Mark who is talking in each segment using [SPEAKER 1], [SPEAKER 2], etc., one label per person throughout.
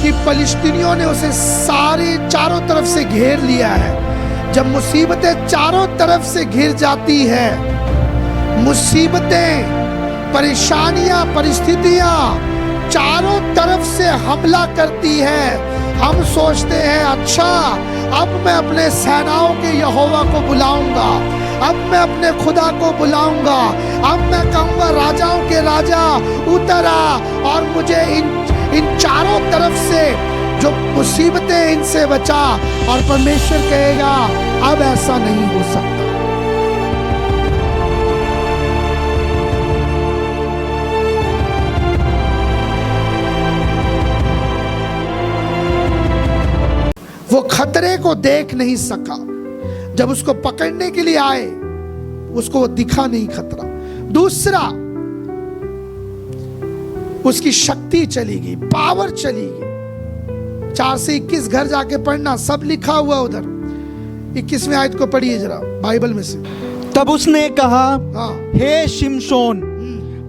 [SPEAKER 1] कि पलिश्तीनियों ने उसे सारे चारों तरफ से घेर लिया है। जब मुसीबतें चारों तरफ से घिर जाती है, मुसीबतें, परेशानियां, परिस्थितियां चारों तरफ से हमला करती है, हम सोचते हैं अच्छा अब मैं अपने सेनाओं के यहोवा को बुलाऊंगा, अब मैं अपने खुदा को बुलाऊंगा, अब मैं कहूंगा राजाओं के राजा उतर आ और मुझे इन चारों तरफ से जो मुसीबतें इनसे बचा। और परमेश्वर कहेगा अब ऐसा नहीं हो सकता। वो खतरे को देख नहीं सका। जब उसको पकड़ने के लिए आए, उसको वो दिखा नहीं खतरा। दूसरा, उसकी शक्ति चली गई, पावर चली गई। 4 से 21 घर जाके पढ़ना, सब लिखा हुआ उधर। 21वें आयत को पढ़िए जरा बाइबल में से।
[SPEAKER 2] तब उसने कहा,
[SPEAKER 1] हाँ,
[SPEAKER 2] हे शिमशोन,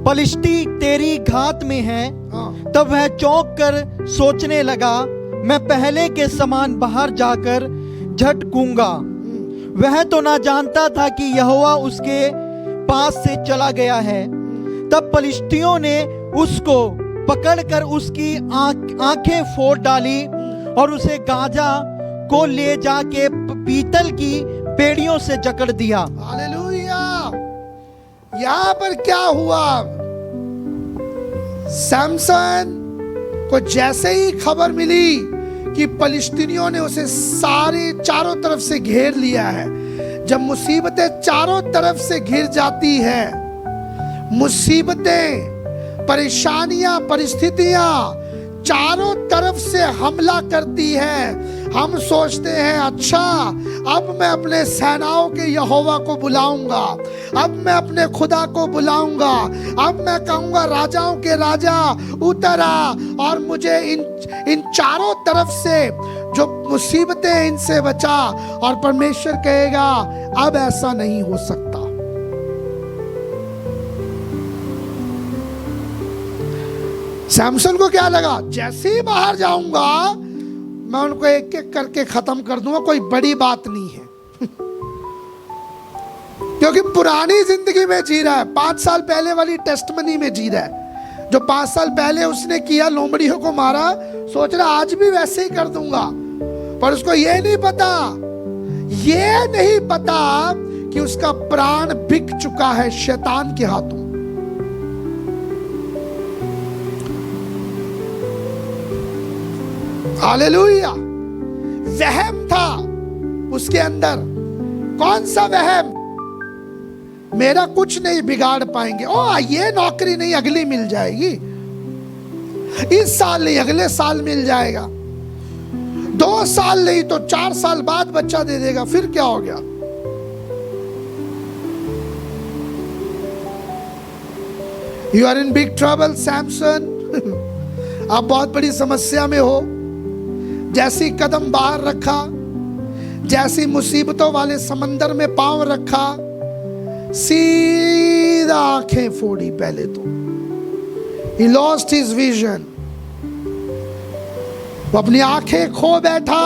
[SPEAKER 2] पलिश्ती तेरी घात में है।
[SPEAKER 1] हाँ,
[SPEAKER 2] तब वह चौंक कर सोचने लगा, मैं पहले के समान बाहर जाकर झटकूंगा। वह तो ना जानता था कि यहोवा उसके पास से चला गया है। तब पलिश्तियों ने उसको पकड़कर उसकी आंखें फोड़ डाली और उसे गाजा को ले जाके पीतल की पेड़ियों से जकड़ दिया।
[SPEAKER 1] हालेलुया। यहां पर क्या हुआ? सैमसन को जैसे ही खबर मिली कि पलिश्तीनियों ने उसे सारे चारों तरफ से घेर लिया है, जब मुसीबतें चारों तरफ से घिर जाती है, मुसीबतें, परेशानियां, परिस्थितियां चारों तरफ से हमला करती है, हम सोचते हैं अच्छा अब मैं अपने सेनाओं के यहोवा को बुलाऊंगा, अब मैं अपने खुदा को बुलाऊंगा, अब मैं कहूंगा राजाओं के राजा उतर आ और मुझे इन चारों तरफ से जो मुसीबतें इनसे बचा। और परमेश्वर कहेगा अब ऐसा नहीं हो सकता। सैमसन को क्या लगा, जैसे ही बाहर जाऊंगा मैं उनको एक एक करके खत्म कर दूंगा, कोई बड़ी बात नहीं है। क्योंकि पुरानी जिंदगी में जी रहा है, 5 साल पहले वाली टेस्टमनी में जी रहा है। जो 5 साल पहले उसने किया, लोमड़ियों को मारा, सोच रहा आज भी वैसे ही कर दूंगा। पर उसको ये नहीं पता कि उसका प्राण बिक चुका है शैतान के हाथों। हालेलुया। वहम था उसके अंदर। कौन सा वहम? मेरा कुछ नहीं बिगाड़ पाएंगे, ओ ये नौकरी नहीं अगली मिल जाएगी, इस साल नहीं अगले साल मिल जाएगा, 2 साल नहीं तो 4 साल बाद बच्चा दे देगा, फिर क्या हो गया? You are in big trouble Samson. आप बहुत बड़ी समस्या में हो। जैसी कदम बाहर रखा, जैसी मुसीबतों वाले समंदर में पांव रखा, सीधा आंखें फोड़ी। पहले तो he lost his vision, वो अपनी आंखें खो बैठा।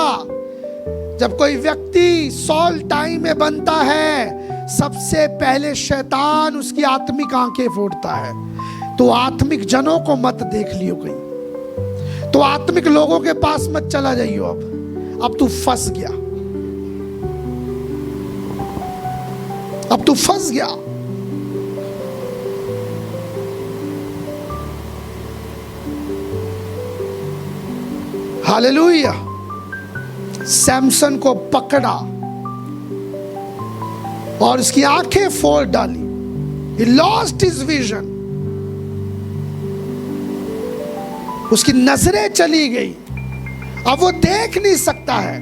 [SPEAKER 1] जब कोई व्यक्ति सॉल टाइम में बनता है, सबसे पहले शैतान उसकी आत्मिक आंखें फोड़ता है। तो आत्मिक जनों को मत देख लियो कहीं, तो आत्मिक लोगों के पास मत चला जाइयो। अब तू फंस गया, अब तू फंस गया। हालेलुया। सैमसन को पकड़ा और उसकी आंखें फोड़ डाली। He lost his vision, उसकी नजरें चली गई, अब वो देख नहीं सकता है।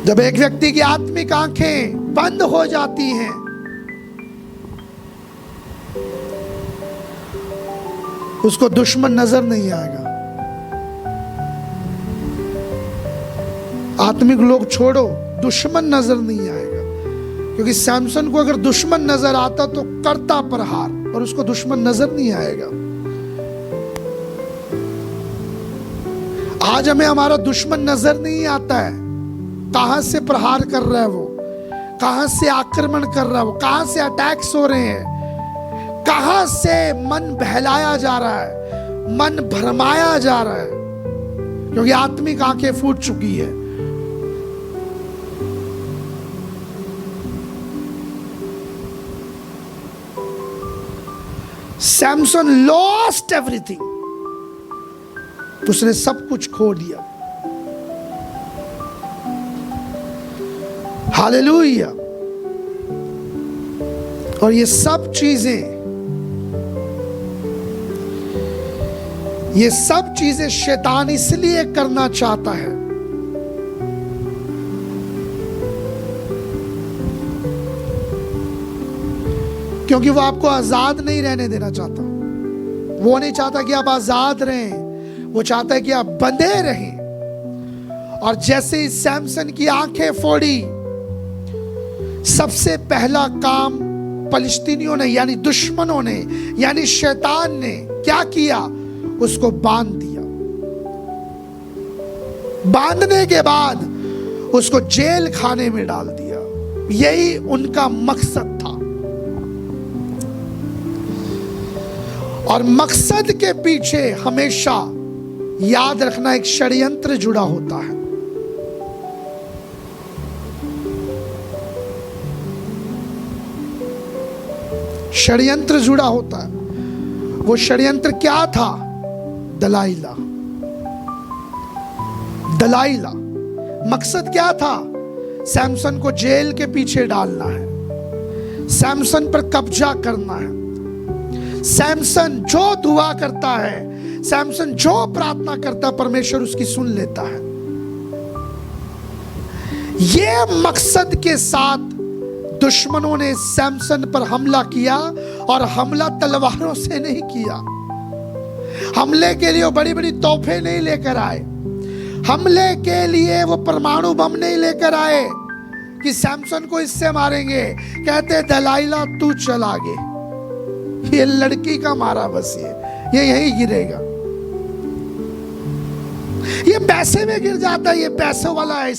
[SPEAKER 1] जब एक व्यक्ति की आत्मिक आंखें बंद हो जाती हैं, उसको दुश्मन नजर नहीं आएगा। आत्मिक लोग छोड़ो, दुश्मन नजर नहीं आएगा। क्योंकि सैमसन को अगर दुश्मन नजर आता तो करता प्रहार। और उसको दुश्मन नजर नहीं आएगा। आज हमें हमारा दुश्मन नजर नहीं आता है, कहां से प्रहार कर रहा है वो, कहां से आक्रमण कर रहा है वो, कहां से अटैक्स हो रहे हैं, कहां से मन बहलाया जा रहा है, मन भरमाया जा रहा है, क्योंकि आत्मिक आंखें फूट चुकी है। सैमसन लॉस्ट एवरीथिंग, उसने सब कुछ खो दिया। हालेलुया। और ये सब चीजें शैतान इसलिए करना चाहता है क्योंकि वो आपको आजाद नहीं रहने देना चाहता। वो नहीं चाहता कि आप आजाद रहें, वो चाहता है कि आप बंधे रहें। और जैसे ही सैमसन की आंखें फोड़ी, सबसे पहला काम फलिस्तीनियों ने यानी दुश्मनों ने यानी शैतान ने क्या किया, उसको बांध दिया। बांधने के बाद उसको जेल खाने में डाल दिया। यही उनका मकसद था। और मकसद के पीछे हमेशा याद रखना एक षड्यंत्र जुड़ा होता है। षड्यंत्र जुड़ा होता है। वो षड्यंत्र क्या था? दलाइला। मकसद क्या था? सैमसन को जेल के पीछे डालना है, सैमसन पर कब्जा करना है। सैमसन जो दुआ करता है, सैमसन जो प्रार्थना करता है, परमेश्वर उसकी सुन लेता है। ये मकसद के साथ दुश्मनों ने सैमसन पर हमला किया, और हमला तलवारों से नहीं किया। हमले के लिए वो बड़ी बड़ी तोहफे नहीं लेकर आए। हमले के लिए वो परमाणु बम नहीं लेकर आए कि सैमसन को इससे मारेंगे। कहते दलाइला तू चल आगे, ये लड़की का मारा बस, ये यहीं गिरेगा, ये पैसे में गिर जाता है, ये पैसों वाला है।